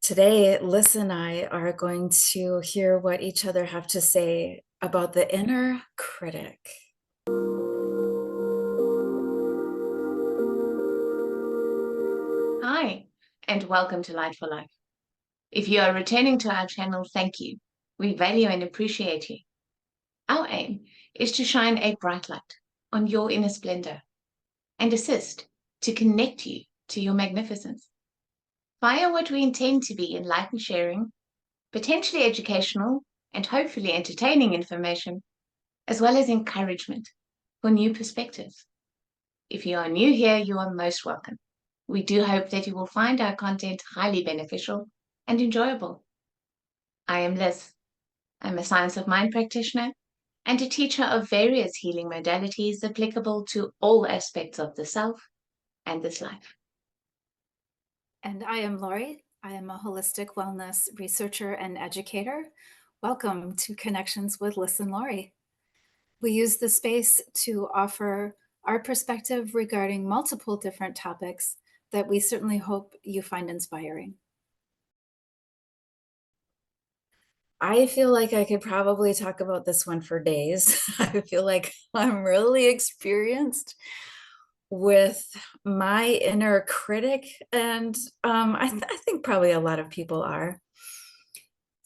Today, Liss and I are going to hear what each other have to say about the inner critic. Hi, and welcome to Light for Life. If you are returning to our channel, thank you. We value and appreciate you. Our aim is to shine a bright light on your inner splendor and assist to connect you to your magnificence via what we intend to be enlightened sharing, potentially educational, and hopefully entertaining information, as well as encouragement for new perspectives. If you are new here, you are most welcome. We do hope that you will find our content highly beneficial and enjoyable. I am Liss. I'm a science of mind practitioner and a teacher of various healing modalities applicable to all aspects of the self and this life. And I am Lori. I am a holistic wellness researcher and educator. Welcome to Connections with Liss and Lori. We use the space to offer our perspective regarding multiple different topics that we certainly hope you find inspiring. I feel like I could probably talk about this one for days. I feel like I'm really experienced with my inner critic, and I think probably a lot of people are.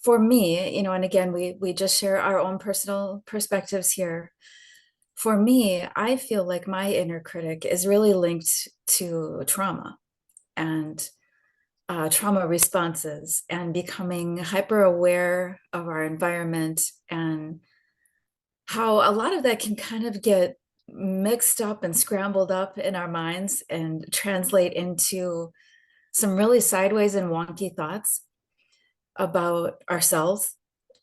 For me, and again, we just share our own personal perspectives here. For me, I feel like my inner critic is really linked to trauma and trauma responses and becoming hyper aware of our environment and how a lot of that can kind of get mixed up and scrambled up in our minds and translate into some really sideways and wonky thoughts about ourselves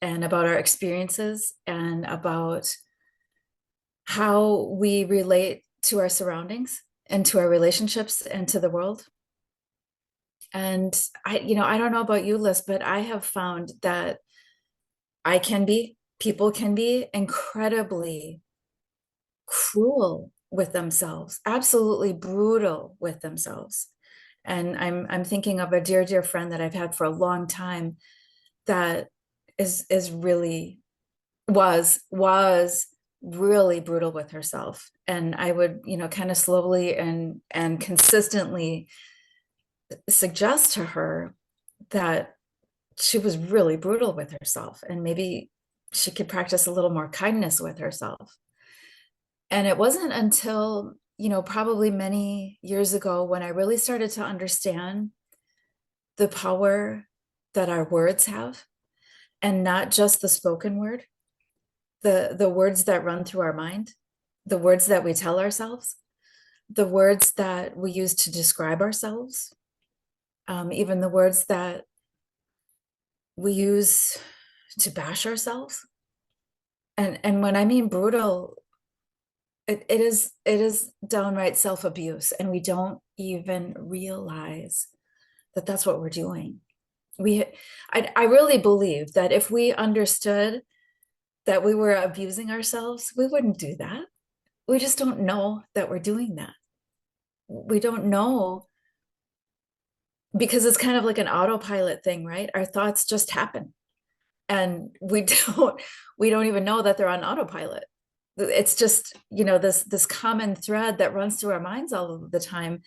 and about our experiences and about how we relate to our surroundings and to our relationships and to the world. And I don't know about you, Liz, but I have found that people can be incredibly cruel with themselves, absolutely brutal with themselves. And I'm thinking of a dear friend that I've had for a long time that is really was really brutal with herself. And I would, kind of slowly and consistently suggest to her that she was really brutal with herself and maybe she could practice a little more kindness with herself. And it wasn't until, probably many years ago when I really started to understand the power that our words have, and not just the spoken word, the words that run through our mind, the words that we tell ourselves, the words that we use to describe ourselves, even the words that we use to bash ourselves. And when I mean brutal, it is downright self-abuse, and we don't even realize that that's what we're doing. I really believe that if we understood that we were abusing ourselves, we wouldn't do that. We just don't know that we're doing that. We don't know because it's kind of like an autopilot thing, right? Our thoughts just happen, and we don't even know that they're on autopilot. It's just, this common thread that runs through our minds all of the time,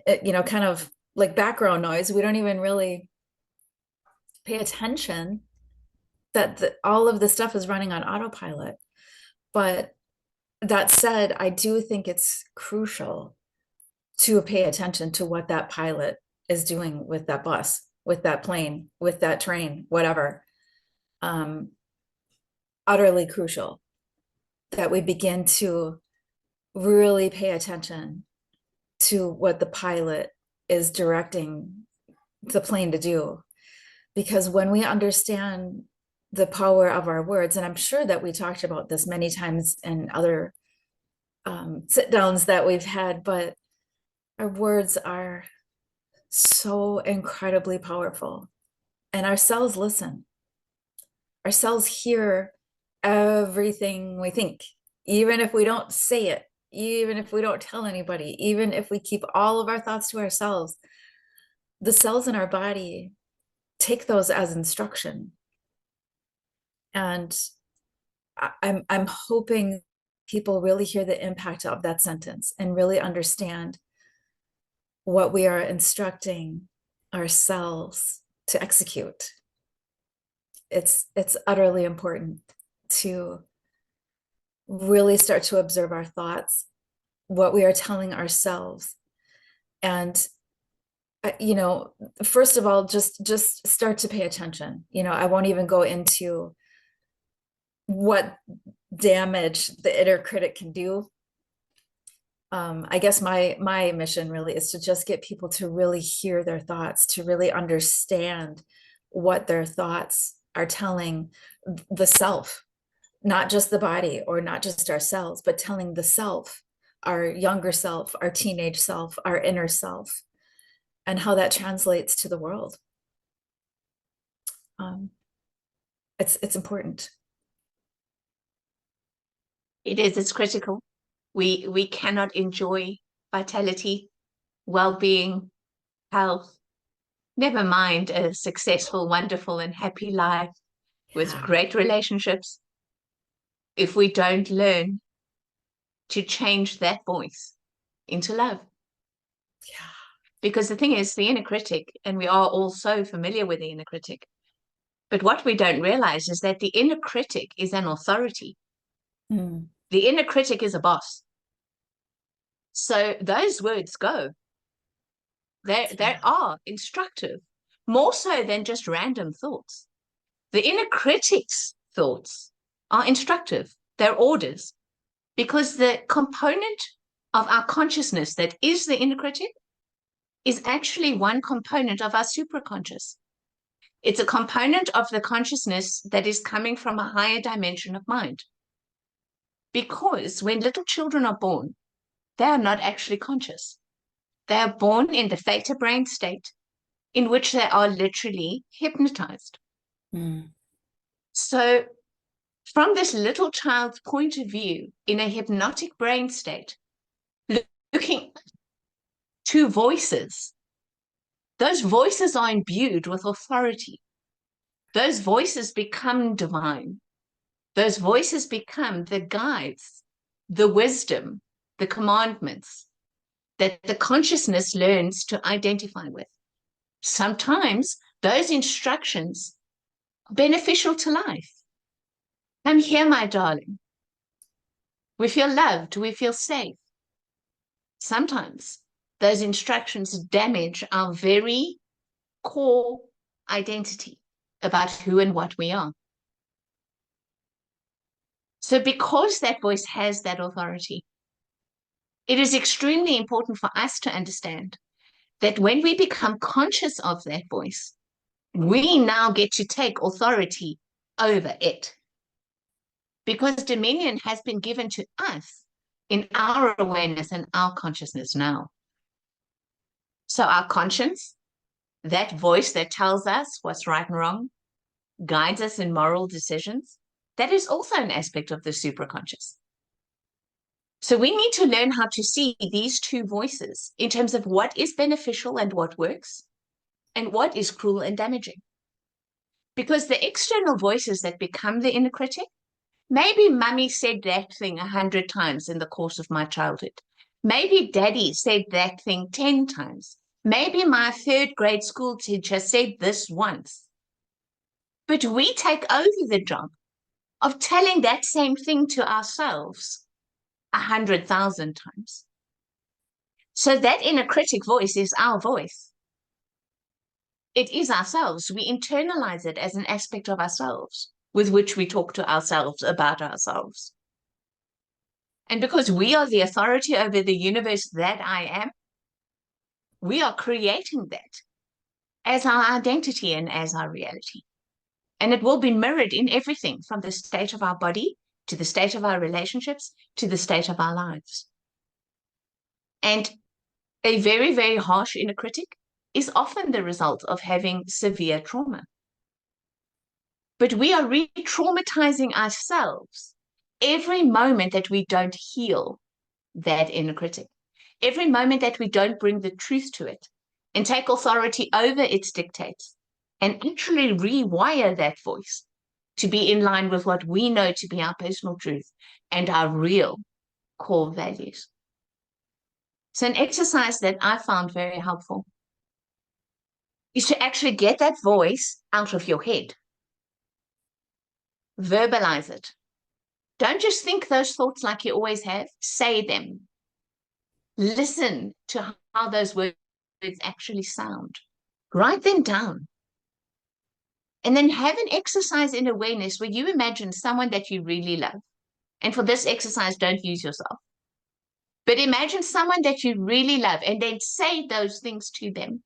kind of like background noise. We don't even really pay attention that all of the stuff is running on autopilot. But that said, I do think it's crucial to pay attention to what that pilot is doing with that bus, with that plane, with that train, whatever. Um, Utterly crucial that we begin to really pay attention to what the pilot is directing the plane to do. Because when we understand the power of our words, and I'm sure that we talked about this many times in other sit downs that we've had, but our words are so incredibly powerful, and our cells listen. Our cells hear everything we think, even if we don't say it, even if we don't tell anybody, even if we keep all of our thoughts to ourselves. The cells in our body take those as instruction. And I'm hoping people really hear the impact of that sentence and really understand what we are instructing ourselves to execute. It's utterly important to really start to observe our thoughts, what we are telling ourselves. And you know, first of all, just start to pay attention. You know, I won't even go into what damage the inner critic can do. I guess my mission really is to just get people to really hear their thoughts, to really understand what their thoughts are telling the self, not just the body or not just ourselves, but telling the self, our younger self, our teenage self, our inner self, and how that translates to the world. It's important. It is, it's critical. We cannot enjoy vitality, well-being, health, never mind a successful, wonderful, and happy life with great relationships, if we don't learn to change that voice into love. Yeah. Because the thing is, the inner critic, and we are all so familiar with the inner critic, but what we don't realize is that the inner critic is an authority. Mm. The inner critic is a boss. So those words go. They are instructive, more so than just random thoughts. The inner critic's thoughts are instructive. They're orders, because the component of our consciousness that is the inner critic is actually one component of our supraconscious. It's a component of the consciousness that is coming from a higher dimension of mind. Because when little children are born, they are not actually conscious. They are born in the theta brain state, in which they are literally hypnotized. Mm. So from this little child's point of view, in a hypnotic brain state, looking to voices, those voices are imbued with authority. Those voices become divine. Those voices become the guides, the wisdom, the commandments that the consciousness learns to identify with. Sometimes those instructions are beneficial to life. Come here, my darling. We feel loved, we feel safe. Sometimes those instructions damage our very core identity about who and what we are. So because that voice has that authority, it is extremely important for us to understand that when we become conscious of that voice, we now get to take authority over it. Because dominion has been given to us in our awareness and our consciousness now. So our conscience, that voice that tells us what's right and wrong, guides us in moral decisions, that is also an aspect of the supraconscious. So we need to learn how to see these two voices in terms of what is beneficial and what works, and what is cruel and damaging. Because the external voices that become the inner critic, maybe mummy said that thing 100 times in the course of my childhood. Maybe daddy said that thing 10 times. Maybe my third grade school teacher said this once. But we take over the job of telling that same thing to ourselves 100,000 times. So that inner critic voice is our voice. It is ourselves. We internalize it as an aspect of ourselves with which we talk to ourselves about ourselves. And because we are the authority over the universe that I am, we are creating that as our identity and as our reality. And it will be mirrored in everything from the state of our body to the state of our relationships to the state of our lives. And a very, very harsh inner critic is often the result of having severe trauma. But we are re-traumatizing ourselves every moment that we don't heal that inner critic, every moment that we don't bring the truth to it and take authority over its dictates. and actually rewire that voice to be in line with what we know to be our personal truth and our real core values. So an exercise that I found very helpful is to actually get that voice out of your head. Verbalize it. Don't just think those thoughts like you always have. Say them. Listen to how those words actually sound. Write them down. And then have an exercise in awareness where you imagine someone that you really love. And for this exercise, don't use yourself. But imagine someone that you really love and then say those things to them.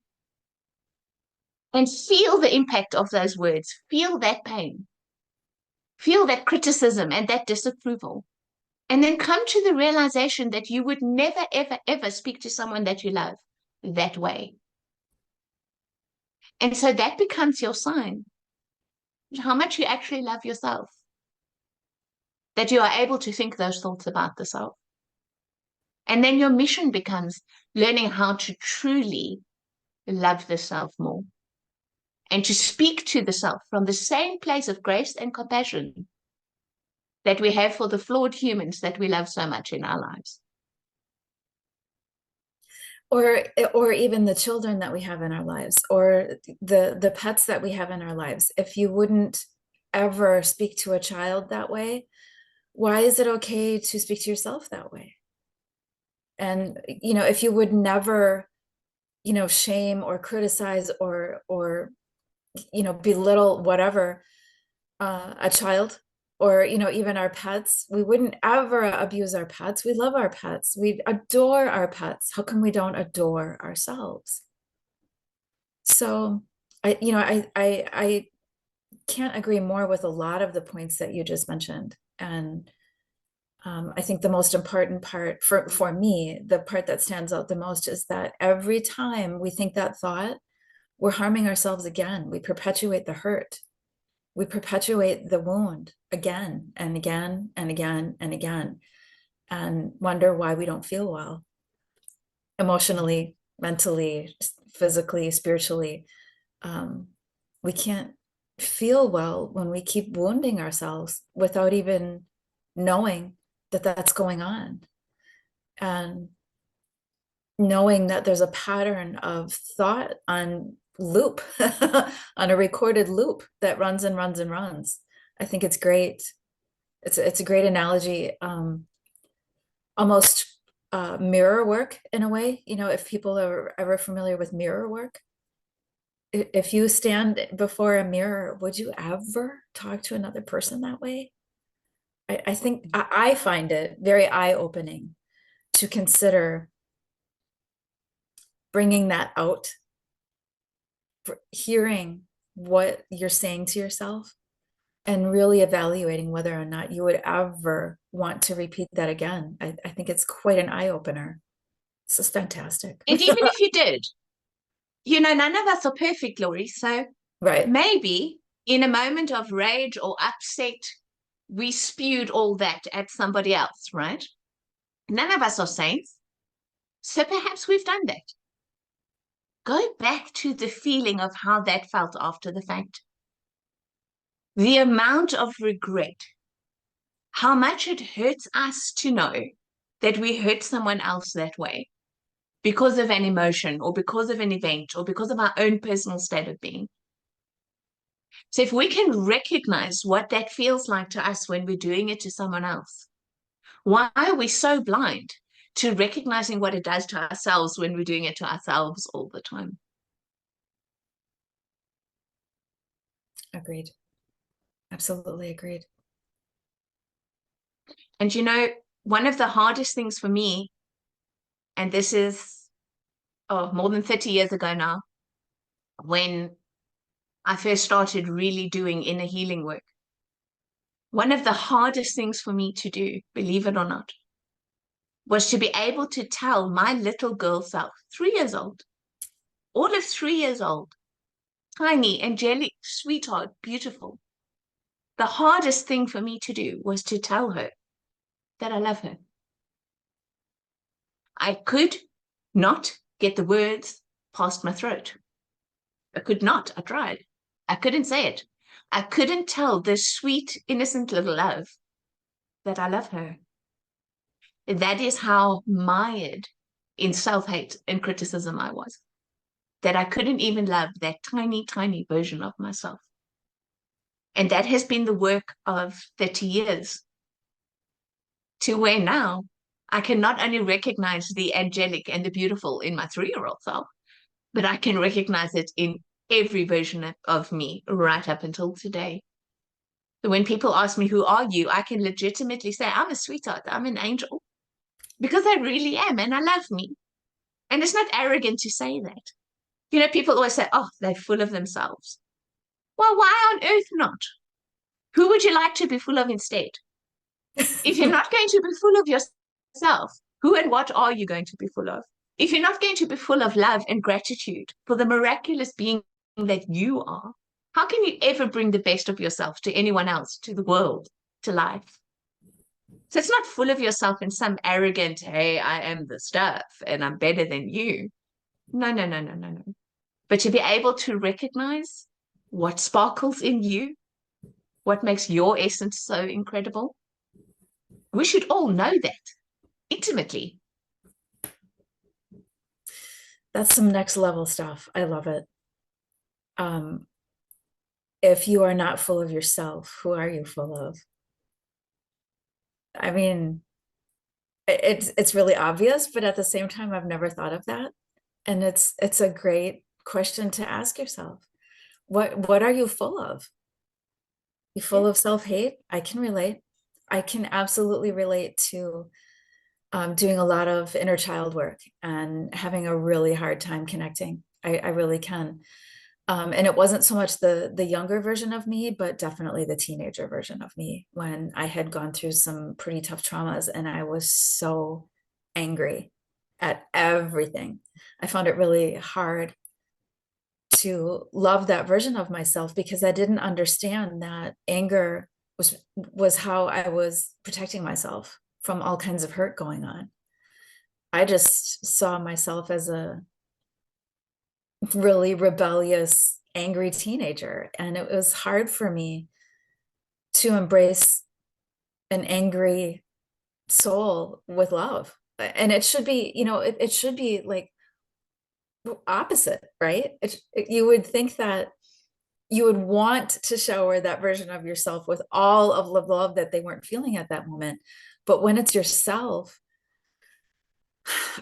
And feel the impact of those words. Feel that pain. Feel that criticism and that disapproval. And then come to the realization that you would never, ever, ever speak to someone that you love that way. And so that becomes your sign how much you actually love yourself, that you are able to think those thoughts about the self. And then your mission becomes learning how to truly love the self more and to speak to the self from the same place of grace and compassion that we have for the flawed humans that we love so much in our lives. Or even the children that we have in our lives, or the pets that we have in our lives. If you wouldn't ever speak to a child that way, why is it okay to speak to yourself that way? And if you would never shame or criticize or belittle whatever a child, or even our pets, we wouldn't ever abuse our pets. We love our pets. We adore our pets. How come we don't adore ourselves? So I can't agree more with a lot of the points that you just mentioned. And I think the most important part for me, the part that stands out the most, is that every time we think that thought, we're harming ourselves again. We perpetuate the hurt. We perpetuate the wound again and again and again and again, and wonder why we don't feel well emotionally, mentally, physically, spiritually. We can't feel well when we keep wounding ourselves without even knowing that that's going on, and knowing that there's a pattern of thought on loop on a recorded loop that runs and runs and runs. I think it's great. It's a great analogy, almost mirror work in a way. If people are ever familiar with mirror work, if you stand before a mirror, would you ever talk to another person that way? I think I find it very eye-opening to consider bringing that out, hearing what you're saying to yourself, and really evaluating whether or not you would ever want to repeat that again. I think it's quite an eye-opener. This is fantastic. And even if you did, none of us are perfect, Laurie. So Right. maybe in a moment of rage or upset, we spewed all that at somebody else, right? None of us are saints. So perhaps we've done that. Go back to the feeling of how that felt after the fact. The amount of regret, how much it hurts us to know that we hurt someone else that way because of an emotion or because of an event or because of our own personal state of being. So if we can recognize what that feels like to us when we're doing it to someone else, why are we so blind to recognizing what it does to ourselves when we're doing it to ourselves all the time? Agreed. Absolutely agreed. And one of the hardest things for me, and this is more than 30 years ago now, when I first started really doing inner healing work, one of the hardest things for me to do, believe it or not, was to be able to tell my little girl self, 3 years old, all of 3 years old, tiny, angelic, sweetheart, beautiful. The hardest thing for me to do was to tell her that I love her. I could not get the words past my throat. I could not. I tried. I couldn't say it. I couldn't tell this sweet, innocent little love that I love her. That is how mired in self-hate and criticism I was, that I couldn't even love that tiny, tiny version of myself. And that has been the work of 30 years, to where now I can not only recognize the angelic and the beautiful in my 3-year-old self, but I can recognize it in every version of me right up until today. So when people ask me, who are you? I can legitimately say, I'm a sweetheart. I'm an angel. Because I really am, and I love me. And it's not arrogant to say that. You know, people always say, oh, they're full of themselves. Well, why on earth not? Who would you like to be full of instead? If you're not going to be full of yourself, who and what are you going to be full of? If you're not going to be full of love and gratitude for the miraculous being that you are, how can you ever bring the best of yourself to anyone else, to the world, to life? So it's not full of yourself in some arrogant, hey, I am the stuff and I'm better than you. No, no, no, no, no, no. But to be able to recognize what sparkles in you, what makes your essence so incredible. We should all know that intimately. That's some next level stuff. I love it. If you are not full of yourself, who are you full of? I mean, it's really obvious, but at the same time, I've never thought of that. And it's a great question to ask yourself. What are you full of? You full of self-hate? I can relate. I can absolutely relate to doing a lot of inner child work and having a really hard time connecting. I really can. And it wasn't so much the younger version of me, but definitely the teenager version of me when I had gone through some pretty tough traumas and I was so angry at everything. I found it really hard to love that version of myself because I didn't understand that anger was how I was protecting myself from all kinds of hurt going on. I just saw myself as a really rebellious, angry teenager. And it was hard for me to embrace an angry soul with love. And it should be, it should be like opposite, right? You would think that you would want to shower that version of yourself with all of the love that they weren't feeling at that moment. But when it's yourself,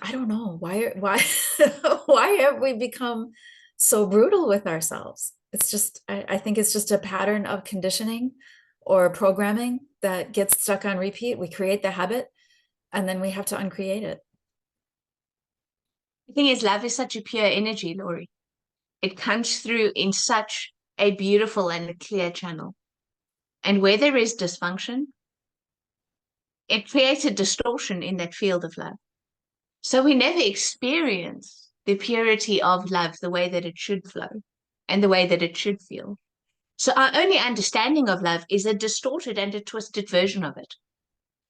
I don't know why why have we become so brutal with ourselves? It's just I think it's just a pattern of conditioning or programming that gets stuck on repeat. We create the habit and then we have to uncreate it. The thing is, love is such a pure energy, Laurie. It comes through in such a beautiful and a clear channel. And where there is dysfunction, it creates a distortion in that field of love. So we never experience the purity of love the way that it should flow and the way that it should feel. So our only understanding of love is a distorted and a twisted version of it.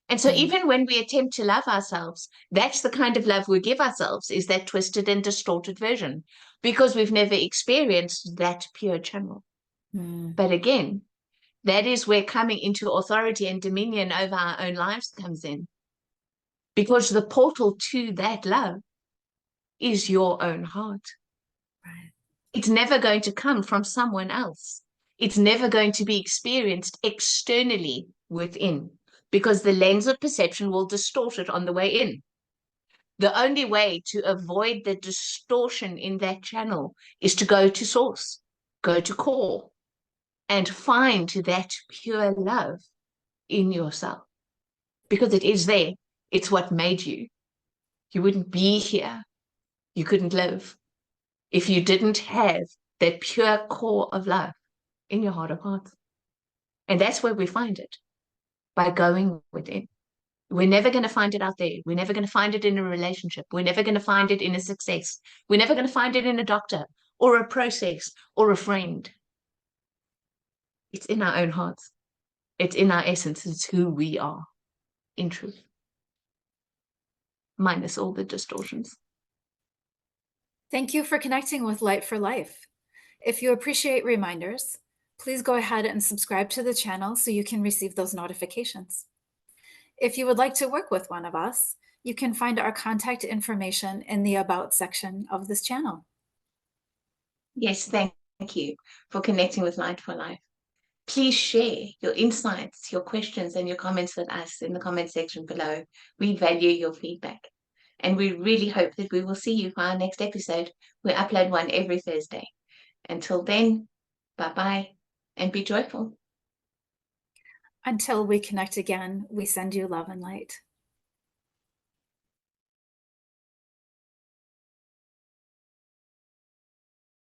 And so even when we attempt to love ourselves, that's the kind of love we give ourselves, is that twisted and distorted version, because we've never experienced that pure channel. But again, that is where coming into authority and dominion over our own lives comes in. Because the portal to that love is your own heart. Right. It's never going to come from someone else. It's never going to be experienced externally within, because the lens of perception will distort it on the way in. The only way to avoid the distortion in that channel is to go to source, go to core, and find that pure love in yourself. Because it is there. It's what made you. You wouldn't be here. You couldn't live if you didn't have that pure core of love in your heart of hearts. And that's where we find it, by going within. We're never going to find it out there. We're never going to find it in a relationship. We're never going to find it in a success. We're never going to find it in a doctor or a process or a friend. It's in our own hearts. It's in our essence. It's who we are in truth, minus all the distortions. Thank you for connecting with Light for Life. If you appreciate reminders, please go ahead and subscribe to the channel so you can receive those notifications. If you would like to work with one of us, you can find our contact information in the About section of this channel. Yes, thank you for connecting with Light for Life. Please share your insights, your questions, and your comments with us in the comment section below. We value your feedback. And we really hope that we will see you for our next episode. We upload one every Thursday. Until then, bye-bye and be joyful. Until we connect again, we send you love and light.